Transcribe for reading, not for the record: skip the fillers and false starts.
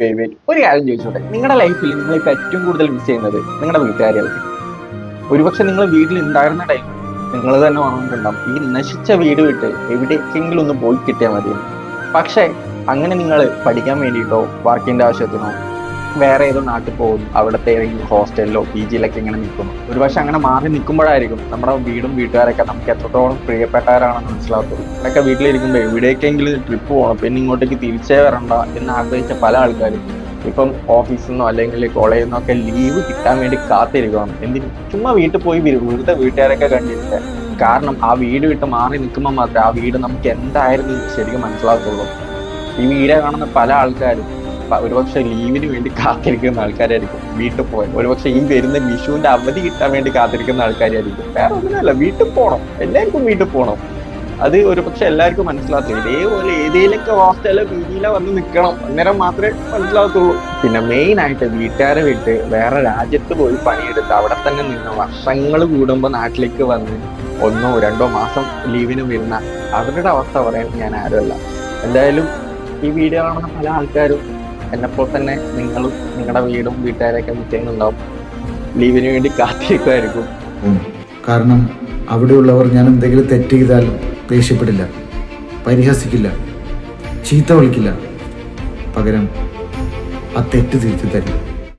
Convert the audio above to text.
ഒരു കാര്യം ചോദിച്ചോട്ടെ, നിങ്ങളുടെ ലൈഫിൽ നിങ്ങളിപ്പോ ഏറ്റവും കൂടുതൽ മിസ് ചെയ്യുന്നത് നിങ്ങളുടെ വീട്ടുകാരെയായിരിക്കും. ഒരുപക്ഷെ നിങ്ങൾ വീട്ടിൽ ഉണ്ടായിരുന്ന ടൈം നിങ്ങൾ തന്നെ പറഞ്ഞിട്ടുണ്ടാവും ഈ നശിച്ച വീട് വിട്ട് എവിടേക്കെങ്കിലും ഒന്ന് പോയി കിട്ടിയാൽ മതി. പക്ഷെ അങ്ങനെ നിങ്ങൾ പഠിക്കാൻ വേണ്ടിയിട്ടോ വർക്കിന്റെ ആവശ്യത്തിനോ വേറെ ഏതോ നാട്ടിൽ പോകുന്നു, അവിടുത്തെ ഏതെങ്കിലും ഹോസ്റ്റലിലോ PG-ലൊക്കെ ഇങ്ങനെ നിൽക്കുന്നു. ഒരുപക്ഷെ അങ്ങനെ മാറി നിൽക്കുമ്പോഴായിരിക്കും നമ്മുടെ വീടും വീട്ടുകാരൊക്കെ നമുക്ക് എത്രത്തോളം പ്രിയപ്പെട്ടവരാണെന്ന് മനസ്സിലാകത്തുള്ളൂ. ഇതൊക്കെ വീട്ടിലിരിക്കുമ്പോൾ എവിടേക്കെങ്കിലും ട്രിപ്പ് പോകണം, പിന്നെ ഇങ്ങോട്ടേക്ക് തിരിച്ചേ വരണ്ട എന്ന് ആഗ്രഹിച്ച പല ആൾക്കാരും ഇപ്പം ഓഫീസിൽ നിന്നോ അല്ലെങ്കിൽ കോളേജിൽ നിന്നോ ഒക്കെ ലീവ് കിട്ടാൻ വേണ്ടി കാത്തിരിക്കണം. എന്തിനും ചുമ്മാ വീട്ടിൽ പോയി വെറുതെ വീട്ടുകാരൊക്കെ കണ്ടിട്ട്. കാരണം ആ വീട് വിട്ട് മാറി നിൽക്കുമ്പോൾ മാത്രമേ ആ വീട് നമുക്ക് എന്തായിരുന്നു ശരിക്കും മനസ്സിലാകത്തുള്ളൂ. ഈ വീഡിയോ കാണുന്ന പല ആൾക്കാരും ഒരുപക്ഷെ ലീവിന് വേണ്ടി കാത്തിരിക്കുന്ന ആൾക്കാരായിരിക്കും വീട്ടിൽ പോയത്. ഒരുപക്ഷെ ഈ വരുന്ന വിഷുവിന്റെ അവധി കിട്ടാൻ വേണ്ടി കാത്തിരിക്കുന്ന ആൾക്കാരായിരിക്കും. വേറെ ഒന്നുമല്ല, വീട്ടിൽ പോകണം, എല്ലാവർക്കും വീട്ടിൽ പോകണം. അത് ഒരുപക്ഷെ എല്ലാവർക്കും മനസ്സിലാകത്തുള്ളൂ. ഇതേപോലെ ഏതെങ്കിലുമൊക്കെ ഹോസ്റ്റലിലോ PG-ലോ വന്ന് നിൽക്കണം, അന്നേരം മാത്രമേ മനസ്സിലാകത്തുള്ളൂ. പിന്നെ മെയിൻ ആയിട്ട് വീട്ടുകാരെ വിട്ട് വേറെ രാജ്യത്ത് പോയി പണിയെടുത്ത് അവിടെ തന്നെ നിന്ന് വർഷങ്ങൾ കൂടുമ്പോൾ നാട്ടിലേക്ക് വന്ന് 1-2 മാസം ലീവിന് വരുന്ന അവരുടെ അവസ്ഥ പറയാൻ ഞാൻ ആരുമല്ല. എന്തായാലും ഈ വീഡിയോ കാണുന്ന പല ആൾക്കാരും എന്നെപ്പോൾ തന്നെ നിങ്ങളും നിങ്ങളുടെ വീടും വീട്ടുകാരെയൊക്കെ നിൽക്കുന്നുണ്ടാവും, ലീവിന് വേണ്ടി കാത്തിരിക്കുമായിരിക്കും. കാരണം അവിടെയുള്ളവർ ഞാൻ എന്തെങ്കിലും തെറ്റ് ചെയ്താൽ ദേഷ്യപ്പെടില്ല, പരിഹസിക്കില്ല, ചീത്ത വിളിക്കില്ല. പകരം ആ തെറ്റ് തിരിച്ചു തരും.